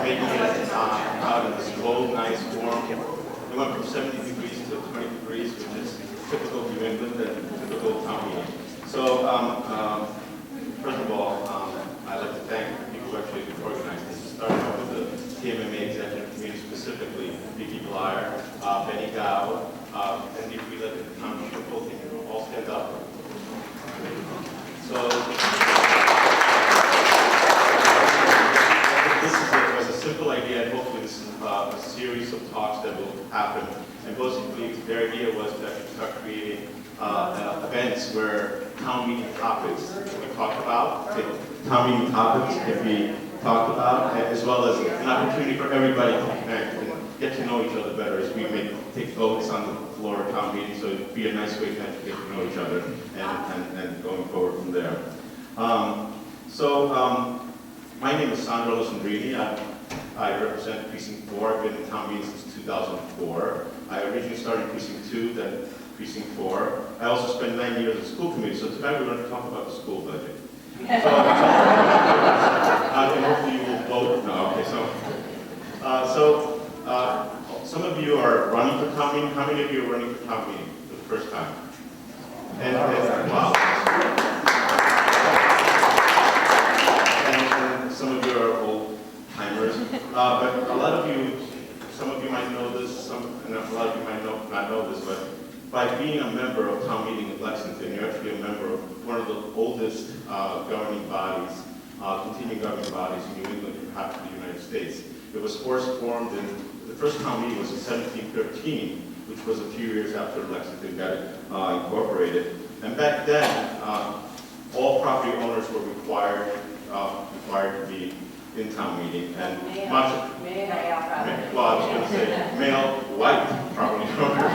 making it out in this cold, nice, warm. It went from 70 degrees to 20 degrees, which is typical New England and typical town meeting. So, first of all, I'd like to thank the people who actually organized this. Starting off with the TMMA Executive Committee, specifically Vicky Blyer, Benny Gao, and if we let the town people all stand up. So, was a simple idea, and hopefully this is a series of talks that will happen. And basically, their idea was to actually start creating events where town meeting topics can be talked about, town meeting topics can be talked about, as well as an opportunity for everybody to connect and get to know each other better as we may take votes on the floor of town meeting. So it'd be a nice way to get to know each other and going forward from there. My name is Sandro Losandrini. I represent Precinct 4. I've been in town meetings since 2004. I originally started in Precinct 2, then Precinct 4. I also spent 9 years in the school committee, so tonight we're going to talk about the school budget. So, and hopefully you will vote. No, okay, some of you are running for town meeting. How many of you are running for town meeting for the first time? Wow. Some of you are old timers, but a lot of you, some of you might know this, and a lot of you might not know this, but by being a member of town meeting in Lexington, you're actually a member of one of the oldest governing bodies, continuing governing bodies in New England and half of the United States. It was first formed the first town meeting was in 1713, which was a few years after Lexington got incorporated. And back then, all property owners were required to be in town meeting, and much of, well, I was going to say male white property owners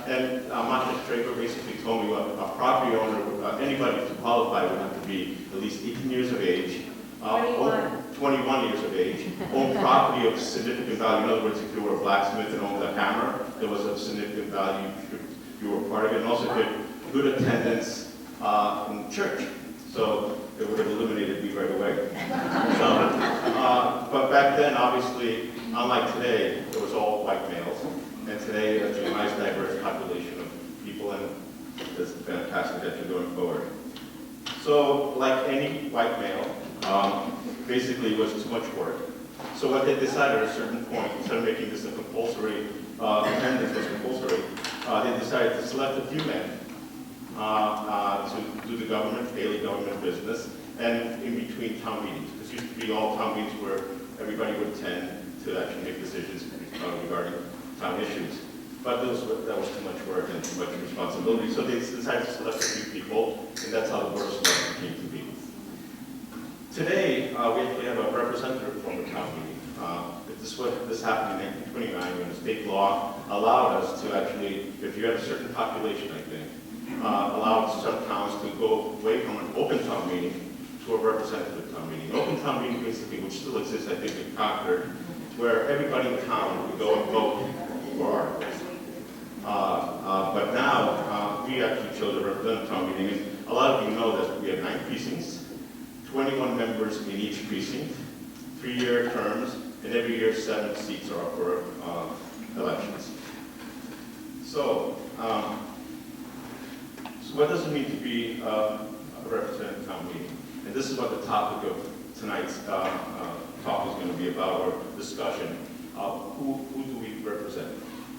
and Masha Straker basically told me what a property owner, anybody to qualify would have to be at least 18 years of age, 21 years of age, own property of significant value. In other words, if you were a blacksmith and owned a hammer, there was of significant value if you were part of it, and also good attendance in church. So it would have eliminated me right away. But back then, obviously, unlike today, it was all white males. And today, it's a nice diverse population of people, and it's fantastic that you're going forward. So, like any white male, basically it was too much work. So what they decided at a certain point, instead of making this a compulsory, attendance was compulsory, they decided to select a few men to do the daily government business, and in between town meetings. This used to be all town meetings where everybody would attend to actually make decisions regarding town issues. But that was too much work and too much responsibility, so they decided to select a few people, and that's how the Board of Selectmen came to be. Today, we actually have a representative from the town meeting. This happened in 1929 when the state law allowed us to actually, if you had a certain population, I think, allowed some towns to go away from an open town meeting to a representative town meeting. An open town meeting, basically, which still exists, I think, in Concord, where everybody in town would go and vote for articles. But now, we actually chose a representative town meeting. And a lot of you know that we have 9 precincts, 21 members in each precinct, 3-year terms, and every year 7 seats are up for elections. So what does it mean to be a representative town meeting? And this is what the topic of tonight's talk is going to be about, or discussion. Who do we represent?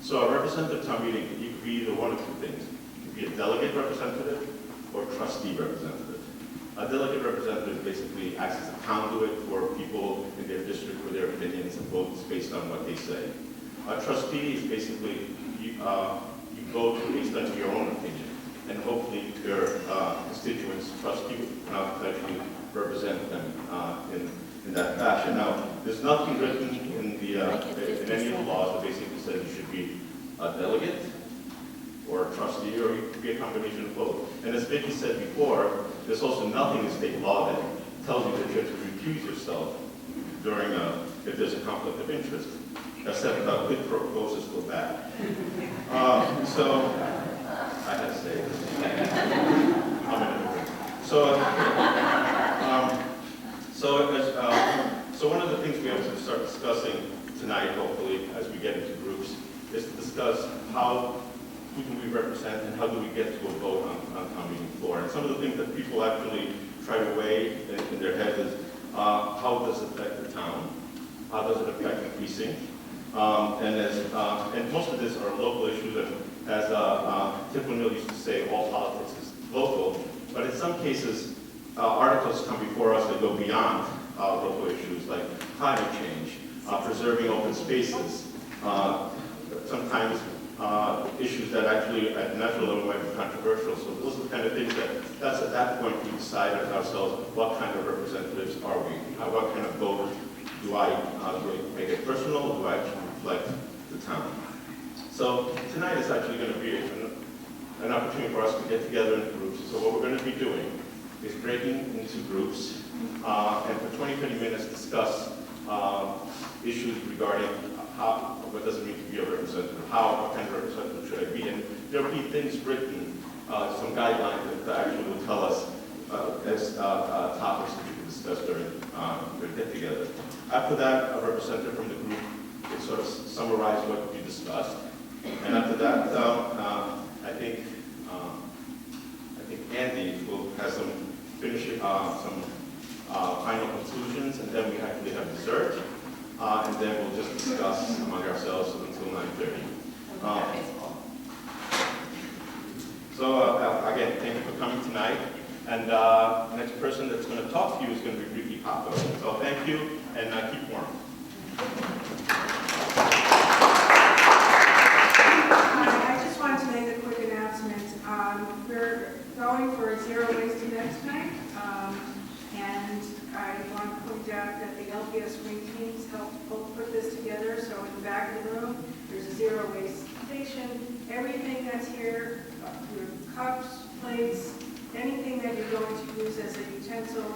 So a representative town meeting, you could be either one of 2 things. You could be a delegate representative or trustee representative. A delegate representative basically acts as a conduit for people in their district for their opinions and votes based on what they say. A trustee is basically, you vote based on your own opinion. And hopefully your constituents trust you enough to actually represent them in that fashion. Now, there's nothing written in any of the laws that basically says you should be a delegate or a trustee, or you could be a combination of both. And as Vicky said before, there's also nothing in state law that tells you that you have to recuse yourself during if there's a conflict of interest, except quid pro quo is still bad. So I had to say this. I'm an immigrant. So one of the things discuss who do we represent and how do we get to a vote on town meeting floor. And some of the things that people actually try to weigh in their heads is how does it affect the town? How does it affect the precinct? And most of this are local issues, and as Tip O'Neill used to say, all politics is local. But in some cases, articles come before us that go beyond local issues like climate change, preserving open spaces, sometimes issues that actually at the national level might be controversial. So those are the kind of things that's at that point we decide ourselves what kind of representatives are we? What kind of vote do I make it personal, or do I actually reflect the town? So tonight is actually going to be an opportunity for us to get together in groups. So what we're going to be doing is breaking into groups and for 20-30 minutes discuss issues regarding what does it mean to be a representative, what kind of representative should I be, and there will be things written, some guidelines that actually will tell us as topics that we can discuss during the get-together. After that, a representative from the group will sort of summarize what we discussed, and after that, I think Andy will have some final conclusions, and then we actually have dessert. And then we'll just discuss among ourselves until 9:30. Again, thank you for coming tonight. And the next person that's going to talk to you is going to be Ricky Paco. So thank you, and keep warm. I just wanted to make a quick announcement. We're going for a zero waste event tonight. And I want to point out that the LPS green teams helped put this together. So in the back of the room, there's a zero waste station. Everything that's here, your cups, plates, anything that you're going to use as a utensil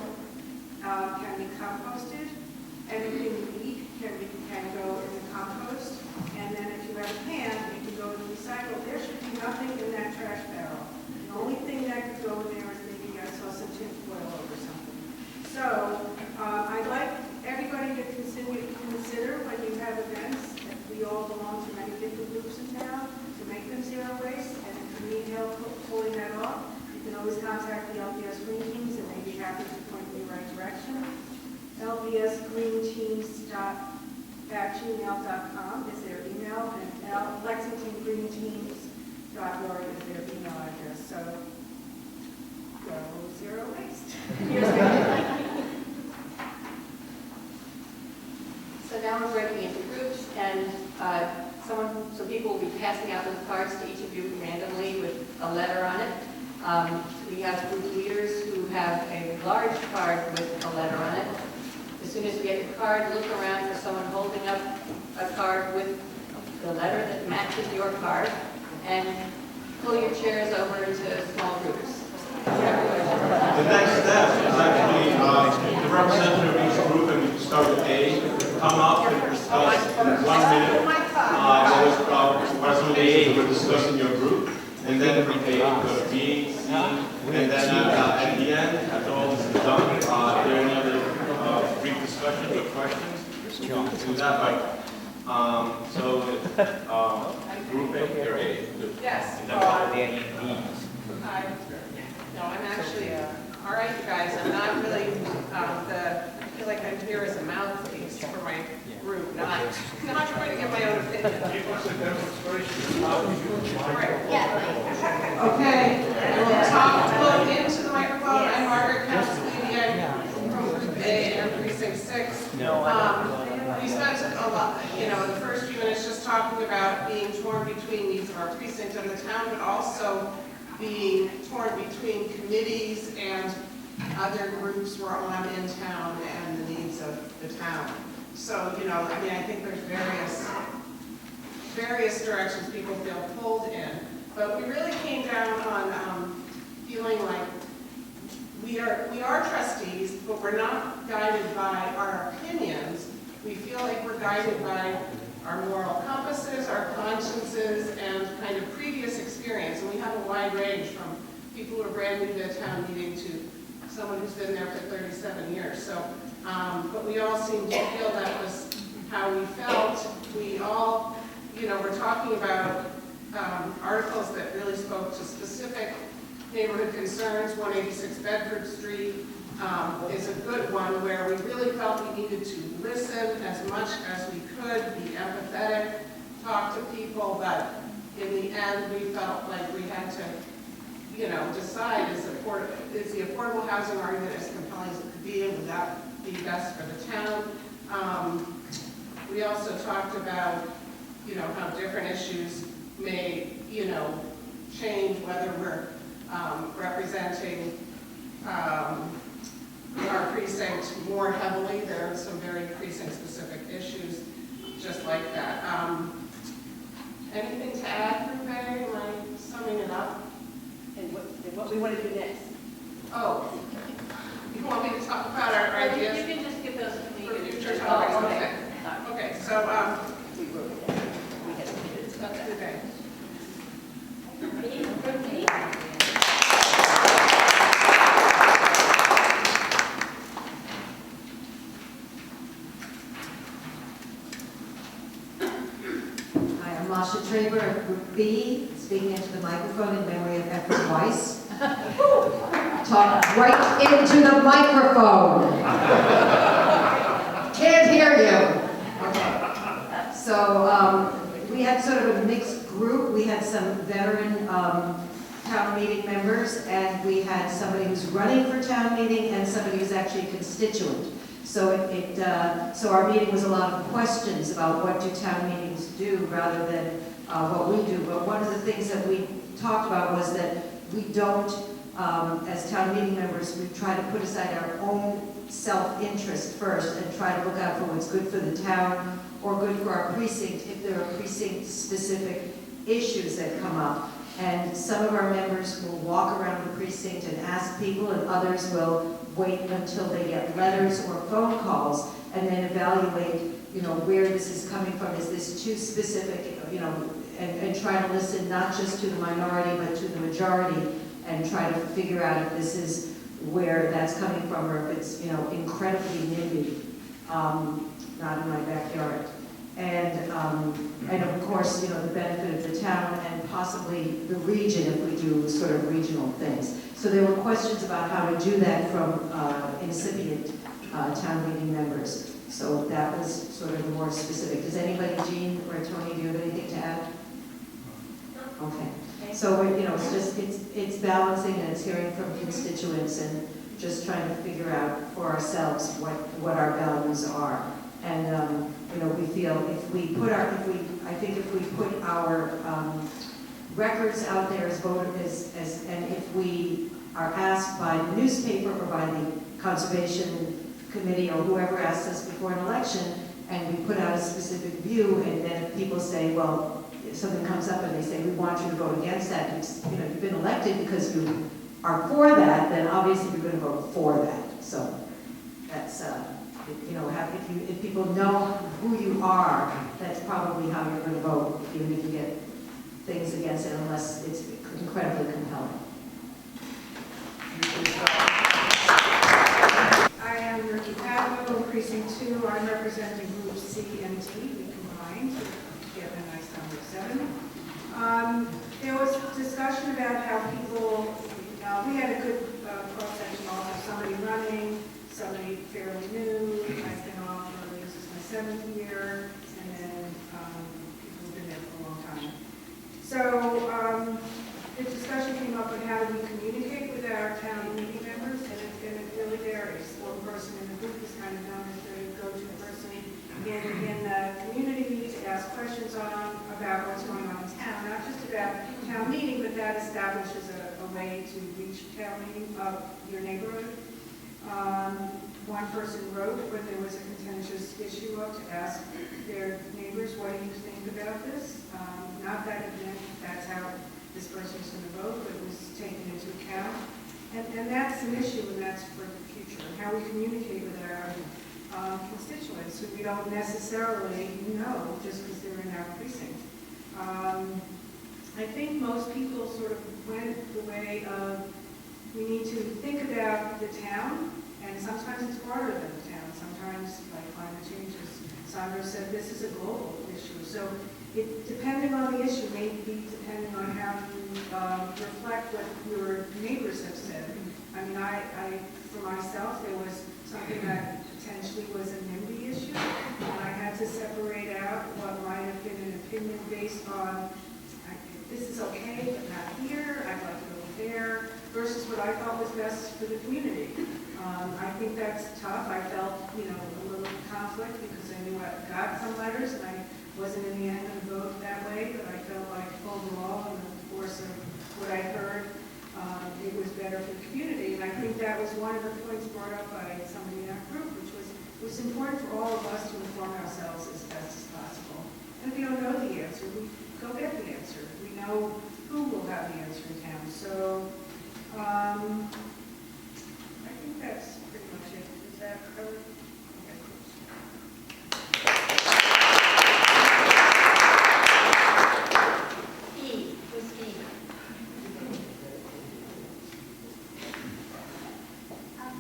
can be composted. Anything you eat can go in the compost. And then if you have a pan, it can go to recycle. There should be nothing in that trash barrel. The only thing that could go in there is maybe I saw some tin foil over something. So I'd like everybody to consider when you have events, if we all belong to many different groups in town, to make them zero waste. And if you need help pulling that off, you can always contact the LPS Green Teams, and they'd be happy to point you in the right direction. lpsgreenteams@gmail.com is their email, and lexingtongreenteams.org is their email address. So go zero waste. So now we're breaking into groups, and some people will be passing out those cards to each of you randomly with a letter on it. We have group leaders who have a large card with a letter on it. As soon as you get your card, look around for someone holding up a card with the letter that matches your card, and pull your chairs over into small groups. The next step is actually the representative of each group, and we can start with A, come up and discuss in 1 minute what are some of the A's that we're discussing in your group, and then from A, go to B, C, and then at the end, after all this is done, are there any other brief discussions or questions? We'll do that, right? Group A, you're A. Yes. No, I'm actually, all right, you guys, I'm not really, I feel like I'm here as a mouthpiece for my group, not trying to get my own opinion. Give us a demonstration. Okay, look into the microphone. I'm Margaret Castellini, from Group A and Precinct 6. We spent a lot, the first few minutes just talking about being torn between needs of our precinct and the town, but also being torn between committees and other groups we're on in town and the needs of the town. So, I think there's various directions people feel pulled in, but we really came down on feeling like we are trustees, but we're not guided by our opinions. We feel like we're guided by our moral compasses, our consciences, and kind of previous experience. And we have a wide range from people who are brand new to the town meeting to someone who's been there for 37 years. So, but we all seem to feel that was how we felt. We all you know, we're talking about articles that really spoke to specific neighborhood concerns. 186 Bedford Street is a good one where we really felt we needed to listen as much as we could, be empathetic, talk to people, but in the end, we felt like we had to, you know, decide is the affordable housing argument as compelling as it could be, and would that be best for the town? We also talked about, you know, how different issues may, you know, change whether we're representing our precinct more heavily. There are some very precinct-specific issues just like that. Anything to add, Rebecca? Am I summing it up? And what we want to do next. Oh, you want me to talk about our ideas You can just give those to me. for future topics? Oh, Okay. Okay, so, We wrote it down. We had to discuss that. okay. Hi, I'm Masha Traber of Group B, speaking into the microphone in memory of Efren Weiss. Talk right into the microphone. Can't hear you. Okay. So we had sort of a mixed group. We had some veteran town meeting members, and we had somebody who's running for town meeting and somebody who's actually a constituent. So so our meeting was a lot of questions about what do town meetings do rather than what we do. But one of the things that we talked about was that we don't, as town meeting members, we try to put aside our own self-interest first and try to look out for what's good for the town or good for our precinct if there are precinct-specific issues that come up. And some of our members will walk around the precinct and ask people, and others will wait until they get letters or phone calls and then evaluate, you know, where this is coming from. Is this too specific, you know, and try to listen not just to the minority but to the majority and try to figure out if this is where that's coming from or if it's, you know, incredibly NIMBY, not in my backyard. And of course, you know, the benefit of the town and possibly the region if we do sort of regional things. So there were questions about how to do that from incipient town meeting members. So that was sort of the more specific. Does anybody, Jean or Tony, do you have anything to add? Okay. So, you know, it's just, it's balancing and it's hearing from constituents and just trying to figure out for ourselves what our values are. And, you know, we feel if we put our records out there as voters, and if we are asked by the newspaper or by the Conservation Committee or whoever asks us before an election, and we put out a specific view, and then if people say, well, if something comes up and they say, we want you to vote against that, you know, you've been elected because you are for that, then obviously you're going to vote for that. So that's, you know, if people know who you are, that's probably how you're going to vote, even if you get things against it, unless it's incredibly compelling. I am Ricky Padua, Precinct 2. I'm representing Group C and T. We combined to get a nice number of 7. There was discussion about how people, we had a good cross-section also, somebody running, somebody fairly new. I've been off, this is my 7th year, and then people who've been there for a long time. So the discussion came up on how do we communicate with our town meeting members, and it really varies. One person in the group is kind of known as the go-to person in the community to ask questions about what's going on in town, not just about town meeting, but that establishes a way to reach town meeting of your neighborhood. One person wrote when there was a contentious issue to ask their neighbors, what do you think about this? Not that again, that's how this person's going to vote, but it was taken into account. And that's an issue, and that's for the future, and how we communicate with our constituents who we don't necessarily know just because they're in our precinct. I think most people sort of went the way of we need to think about the town, and sometimes it's broader than the town. Sometimes, like climate change, as Sandra said, this is a global issue. So it, depending on the issue, maybe depending on how you reflect what your neighbors have said. I mean, for myself, there was something that potentially was a NIMBY issue, and I had to separate out what might have been an opinion based on, this is okay, but not here, I'd like to go there, versus what I thought was best for the community. I think that's tough. I felt, a little conflict because I knew I got some letters, and I wasn't in the end going to vote that way, but I felt like overall, in the course of what I heard, it was better for the community. And I think that was one of the points brought up by somebody in our group, which was it was important for all of us to inform ourselves as best as possible. And if we don't know the answer, we go get the answer. We know who will have the answer in town. So I think that's pretty much it. Is that covered? Okay. E, who's E?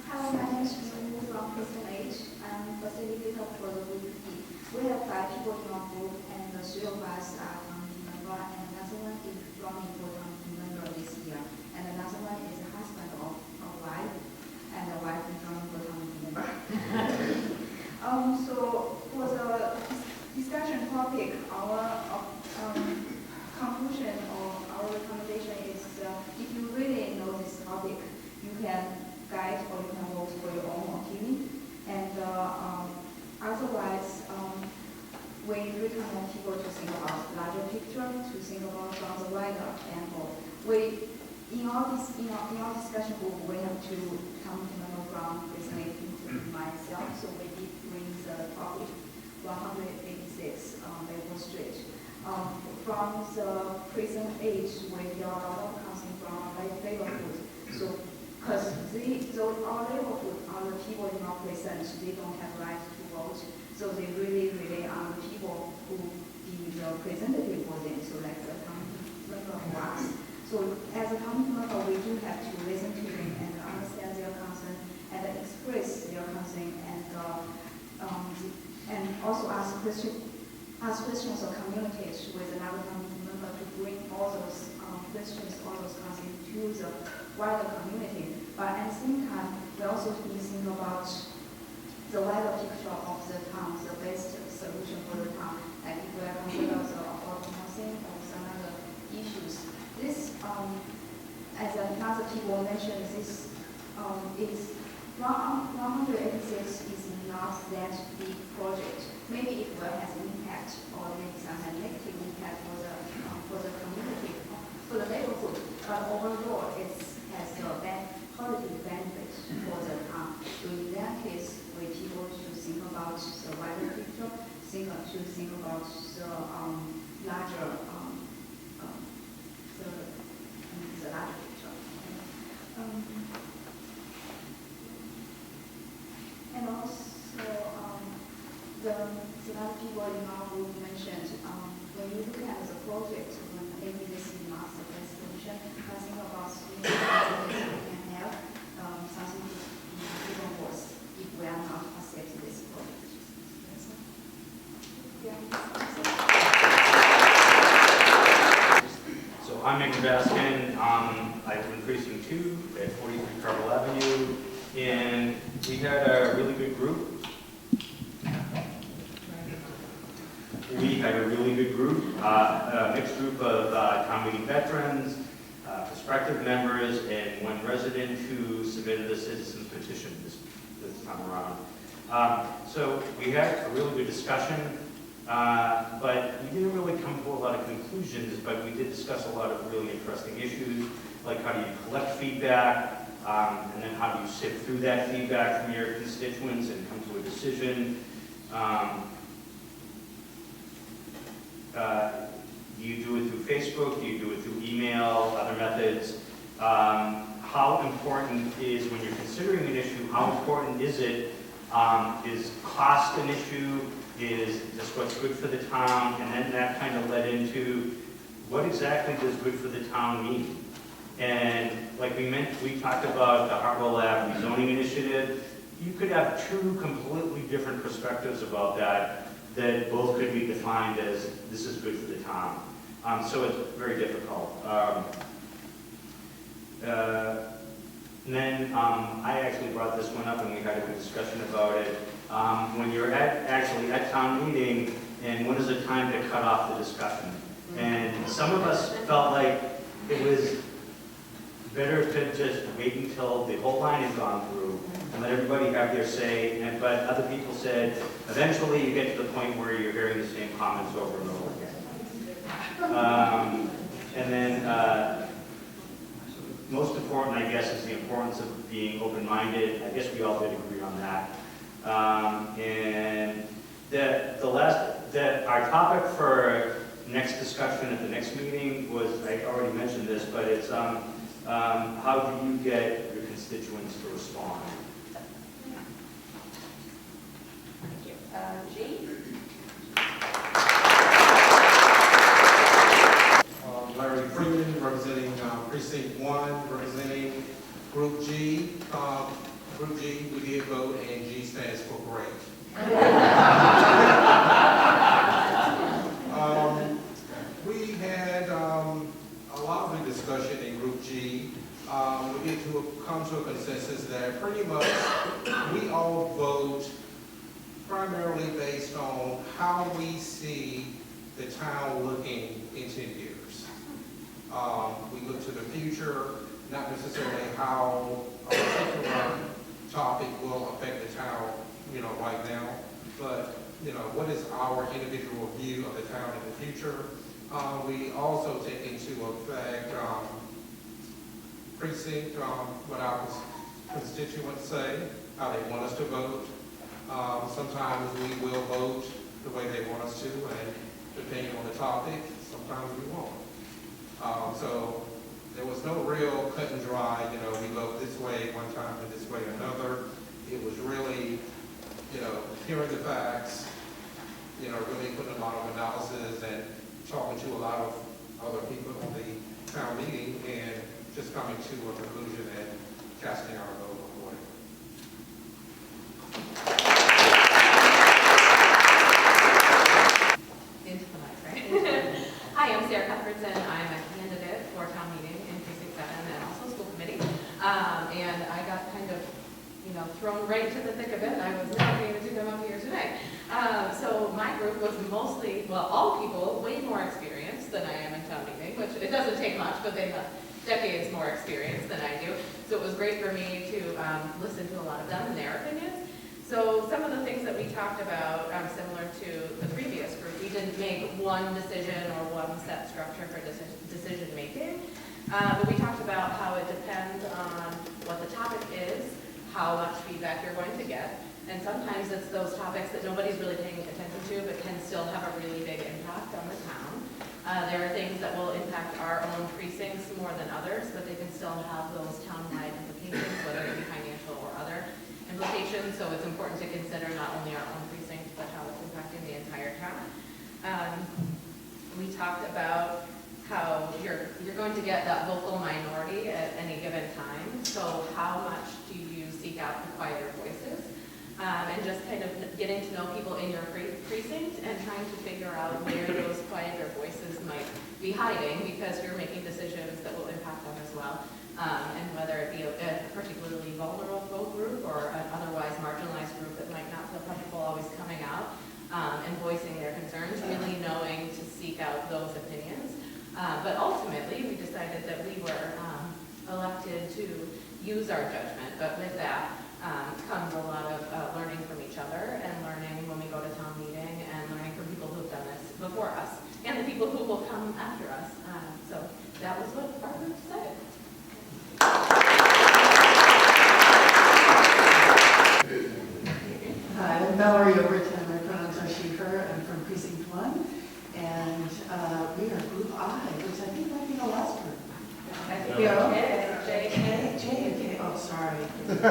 Hello, my name is Min from Crystal Age. I'm facilitator for the group E. We have 5 people in our group, and the 3 of us are community member, and another one is running for community member this year, and another one is a husband of a wife, and the wife is running for community member. So for the discussion topic, our conclusion or our recommendation is if you really know this topic, you can guide or you can vote for your own opinion. And otherwise, we recommend people to think about larger picture, to think about from the wider angle. In our discussion group, we have 2 committee members from Lexington, myself, so we did bring the topic 186 Maple Street. From the present age, we hear a lot of concern from our neighborhood. So, because our neighborhood are the people in our present, they don't have right to vote. So they really rely on the people who be the representative for them, so like the community member who us. So as a community member, we do have to listen to them and understand their concern and express their concern and also ask questions or communicate with another community member to bring all those questions, all those concerns to the wider community. But at the same time, we also need to think about the wider picture of the town, the best solution for the town. Like if we are concerned about the affordable housing or some other issues. This, as another people mentioned, this is 186 is not that big project. Maybe it will have impact or maybe some negative impact for the community, for the neighborhood. But overall, it has a positive benefit for the town. So in that case, we people should think about the wider picture, think about the larger the larger picture. And also, the other people in our group mentioned, when you look at the project, when maybe this is not the best solution, I think about we can have something even worse if we are not accepting this project. So I'm Nick Baskin. I live in Precinct 2 at 43 Carmel Avenue, and we had a really good group. A mixed group of town meeting veterans, prospective members, and one resident who submitted a citizen's petition this time around. So we had a really good discussion, but we didn't really come to a lot of conclusions, but we did discuss a lot of really interesting issues, like how do you collect feedback, and then how do you sift through that feedback from your constituents and come to a decision. Do you do it through Facebook? Do you do it through email, other methods? How important is, when you're considering an issue, how important is it? Is cost an issue? Is just what's good for the town? And then that kind of led into what exactly does good for the town mean? And like we talked about the Hartwell Lab rezoning initiative. You could have 2 completely different perspectives about that. that both could be defined as this is good for the town. So it's very difficult. And then I actually brought this one up and we had a good discussion about it. When you're actually at town meeting, and when is the time to cut off the discussion? And some of us felt like it was better to just wait until the whole line has gone through and let everybody have their say. But other people said, eventually you get to the point where you're hearing the same comments over and over again. And then most important, I guess, is the importance of being open-minded. I guess we all did agree on that. And our topic for next discussion at the next meeting was, I already mentioned this, but it's how do you get your constituents to respond? Thank you. G? Larry Freeman, representing Precinct 1, representing Group G. Group G, we did vote, and G stands for great. We had a lively discussion in Group G. We did come to a consensus that pretty much we all vote primarily based on how we see the town looking in 10 years. We look to the future, not necessarily how a particular topic will affect the town, right now, but, what is our individual view of the town in the future. We also take into effect precinct, what our constituents say, how they want us to vote. Sometimes we will vote the way they want us to, and depending on the topic, sometimes we won't. So there was no real cut and dry, we vote this way one time and this way another. It was really, hearing the facts, really putting a lot of analysis and talking to a lot of other people on the town meeting and just coming to a conclusion and casting our vote accordingly. Into the mic, right? Hi, I'm Sarah Cuthbertson. I'm a candidate for town meeting in Precinct 7 and also school committee. And I got kind of, thrown right into the thick of it. I was not going to come up here today. So my group was mostly, all people way more experienced than I am in town meeting, which it doesn't take much, but they have decades more experience than I do. So it was great for me to listen to a lot of them and their opinions. So some of the things that we talked about, similar to the previous group, we didn't make one decision or one set structure for decision making. But we talked about how it depends on what the topic is, how much feedback you're going to get. And sometimes it's those topics that nobody's really paying attention to, but can still have a really big impact on the town. There are things that will impact our own precincts more than others, but they can still have those town-wide implications, whether it be financial or other implications. So it's important to consider not only our own precinct, but how it's impacting the entire town. We talked about how you're going to get that vocal minority at any given time. So how much do you seek out the quieter voices? And just kind of getting to know people in your precinct and trying to figure out where those quieter voices might be hiding, because you're making decisions that will impact them as well. And whether it be a particularly vulnerable group or an otherwise marginalized group that might not feel comfortable always coming out and voicing their concerns, really knowing to seek out those opinions. But ultimately, we decided that we were elected to use our judgment, but with that comes a lot of learning from each other and learning when we go to town meeting and learning from people who've done this before us and the people who will come after us. So that was what our group decided. Hi, I'm Valerie Overton. My pronouns are she, her. I'm from Precinct 1. And we are Group I, which I think might be the last group. J. Oh, sorry. It's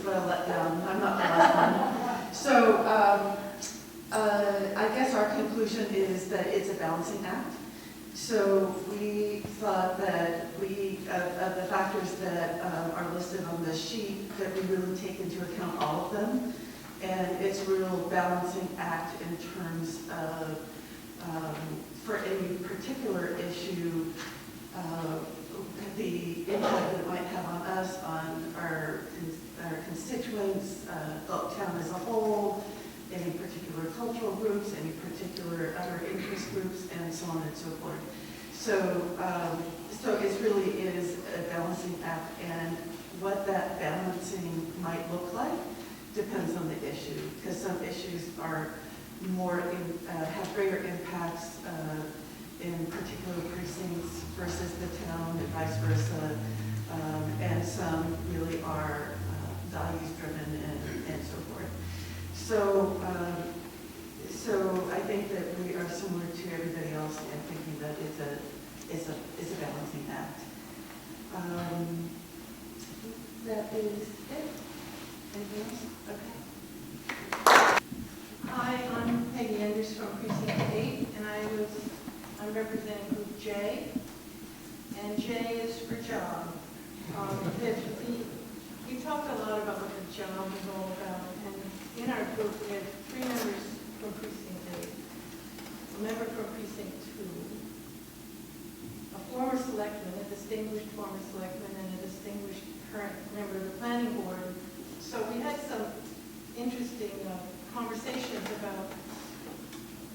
what I let down. I'm not the last one. So I guess our conclusion is that it's a balancing act. So we thought that of the factors that are listed on this sheet, that we really take into account all of them. And it's a real balancing act in terms of, for any particular issue, the impact that it might have on us, on our constituents, the town as a whole, any particular cultural groups, any particular other interest groups, and so on and so forth. So it really is a balancing act, and what that balancing might look like depends on the issue, because some issues are more have greater impacts in particular precincts versus the town, and vice versa, and some really are values driven and so forth. So I think that we are similar to everybody else in thinking that it's a balancing act. That is it. Anything else? Okay. Hi, I'm Peggy Enders from Precinct 8, and I'm representing Group J, and J is for job. We talked a lot about what the job is all about, and in our group we have 3 members from Precinct 8, a member from Precinct 2, a former selectman, a distinguished former selectman, and a distinguished current member of the planning board. So we had some interesting conversations about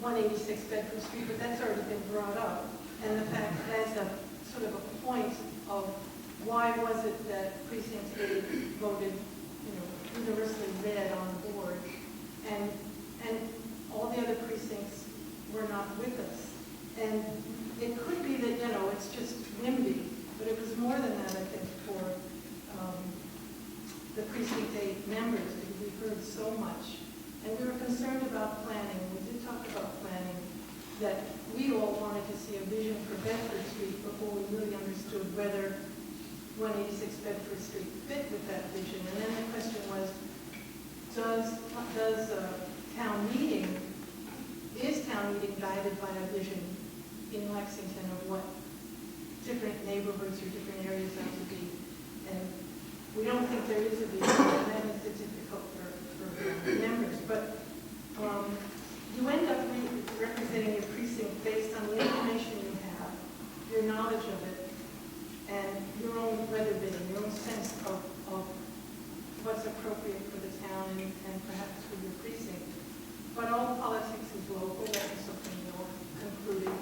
186 Bedford Street, but that's already been brought up. And the fact as a sort of a point of why was it that Precinct 8 voted, universally red on the board, and all the other precincts were not with us. And it could be that, it's just NIMBY, but it was more than that, I think, for the Precinct 8 members, because we heard so much. And we were concerned about planning. We did talk about planning, that we all wanted to see a vision for Bedford Street before we really understood whether 186 Bedford Street fit with that vision. And then the question was, is town meeting guided by a vision in Lexington of what different neighborhoods or different areas have to be? And we don't think there is a vision, and that makes it difficult for members. But you end up representing your precinct based on the information you have, your knowledge of it, and your own weather vision, your own sense of what's appropriate for the town and perhaps for your precinct. But all politics is local. That was something we all concluded,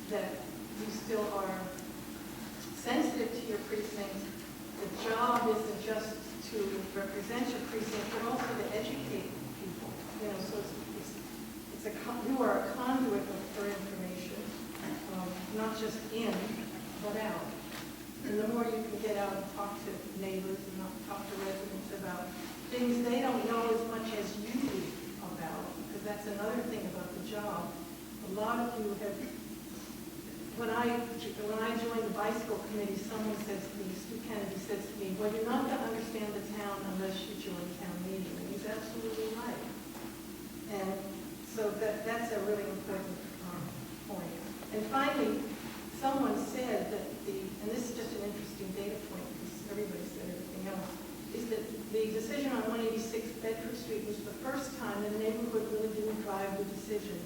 that you still are sensitive to your precinct. The job isn't just to represent your precinct, but also to educate people. So you are a conduit for information, not just in, but out. And the more you can get out and talk to neighbors and talk to residents about things they don't know as much as you do about, because that's another thing about the job. A lot of you have, when I joined the bicycle committee, someone says to me, Stu Kennedy says to me, well, you're not going to understand the town unless you join town meeting. And he's absolutely right. And so that's a really important point. And finally, someone said that and this is just an interesting data point because everybody said everything else, is that the decision on 186 Bedford Street was the first time that the neighborhood really didn't drive the decision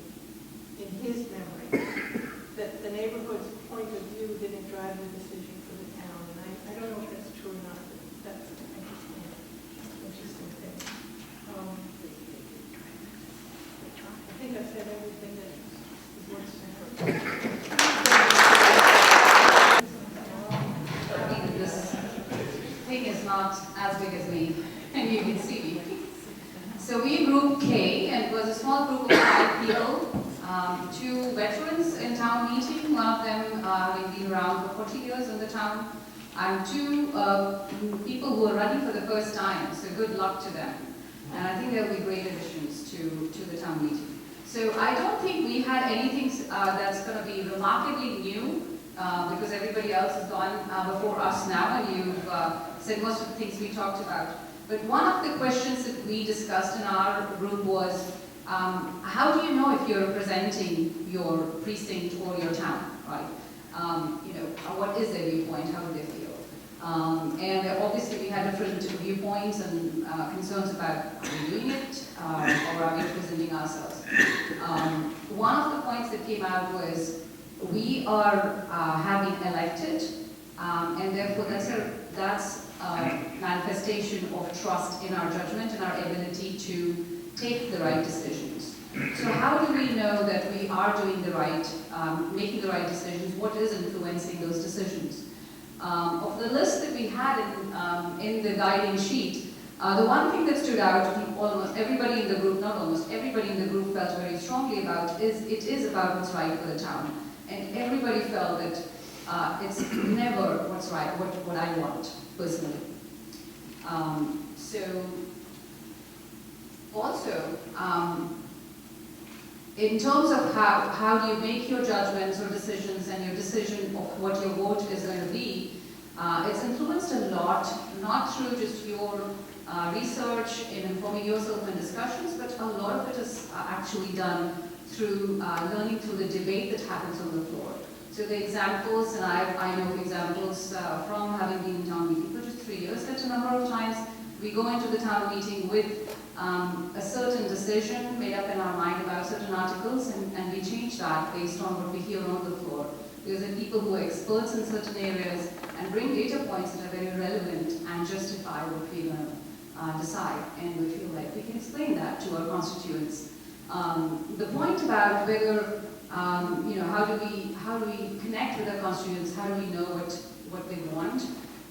in his memory. That the neighborhood's point of view didn't drive the decision for the town. And I don't know if that's true or not, but that's an interesting thing. I think I've said everything that is worth saying. Is not as big as me, and you can see. So we Group K, and it was a small group of 5 people, 2 veterans in town meeting, one of them having been around for 40 years in the town, and 2 people who are running for the first time, so good luck to them. And I think they'll be great additions to the town meeting. So I don't think we had anything that's going to be remarkably new, because everybody else has gone before us now, and you've said most of the things we talked about. But one of the questions that we discussed in our group was, how do you know if you're representing your precinct or your town, right? What is their viewpoint? How do they feel? And obviously we had different viewpoints. points and concerns about are we doing it or are we presenting ourselves. One of the points that came out was we are have been elected, and therefore that's a manifestation of trust in our judgment and our ability to take the right decisions. So how do we know that we are doing the right, making the right decisions? What is influencing those decisions? Of the list that we had in the guiding sheet, the one thing that stood out, almost everybody in the group, not almost everybody in the group felt very strongly about is it is about what's right for the town. And everybody felt that it's never what's right, what I want personally. So also, in terms of how do you make your judgments or decisions and your decision of what your vote is going to be, it's influenced a lot, not through just your research in informing yourself in discussions, but a lot of it is actually done through learning through the debate that happens on the floor. So the examples, and I know examples from having been in town meeting for just 3 years, that a number of times we go into the town meeting with a certain decision made up in our mind about certain articles, and we change that based on what we hear on the floor. Because there are people who are experts in certain areas and bring data points that are very relevant and justify what we're going to decide, and we feel like we can explain that to our constituents. The point about whether, how do we connect with our constituents, how do we know what they want?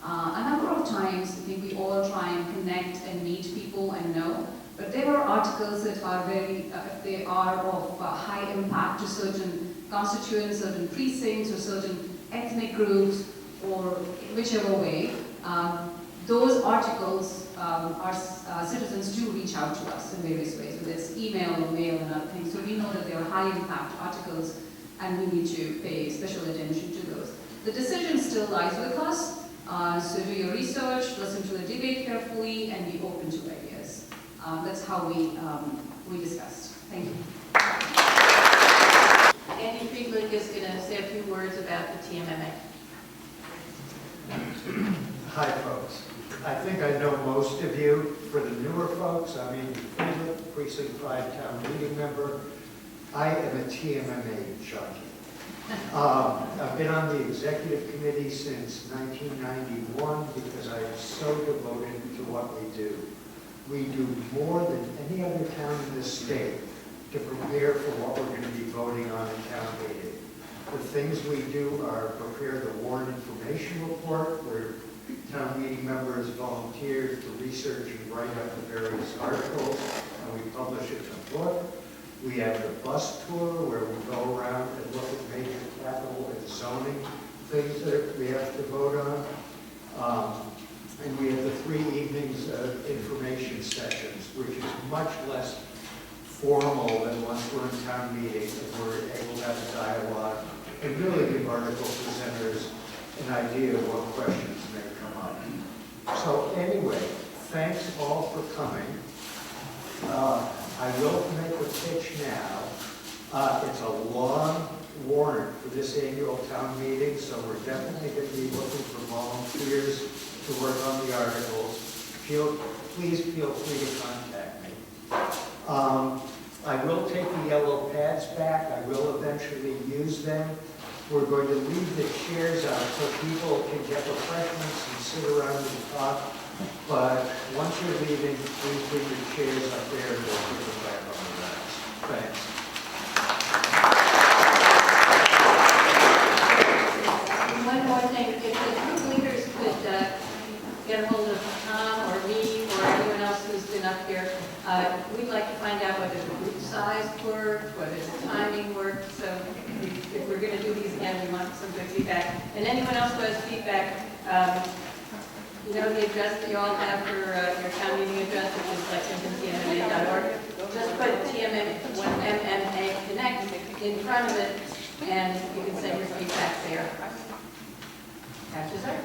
A number of times, I think we all try and connect and meet people and know, but there are articles that are very, if they are of high impact to certain constituents, certain precincts, or certain ethnic groups, or whichever way, those articles, our citizens do reach out to us in various ways, whether it's email or mail and other things. So we know that they are high impact articles, and we need to pay special attention to those. The decision still lies with us. So do your research, listen to the debate carefully, and be open to ideas. That's how we discussed. Thank you. Andy Friedland is going to say a few words about the TMMA. Hi, folks. I think I know most of you. For the newer folks, I'm Andy Friedland, Precinct 5 Town Meeting Member. I am a TMMA junkie. I've been on the executive committee since 1991 because I am so devoted to what we do. We do more than any other town in the state to prepare for what we're going to be voting on in town meeting. The things we do are prepare the warrant information report, where town meeting members volunteer to research and write up the various articles, and we publish it in a book. We have the bus tour, where we go around and look at major capital and zoning things that we have to vote on. And we have the 3 evenings of information sessions, which is much less formal than once we're in town meeting, and we're able to have a dialogue and really give article presenters an idea of what questions may come up. So anyway, thanks all for coming. I will make a pitch now. It's a long warrant for this annual town meeting, so we're definitely going to be looking for volunteers to work on the articles. Please feel free to contact me. I will take the yellow pads back. I will eventually use them. We're going to leave the chairs out so people can get refreshments and sit around and talk. But once you're leaving, please bring your chairs up there and we'll put them back on the racks. Thanks. One more thing, if the group leaders could get a hold of Tom or me or anyone else who's been up here, we'd like to find out whether the group size worked, whether the timing worked. So if we're going to do these again, we want some good feedback. And anyone else who has feedback, you know the address that you all have for your town meeting address, which is lexingtontmma.org. Just put TMMA Connect in front of it, and you can send your feedback there. Catches her.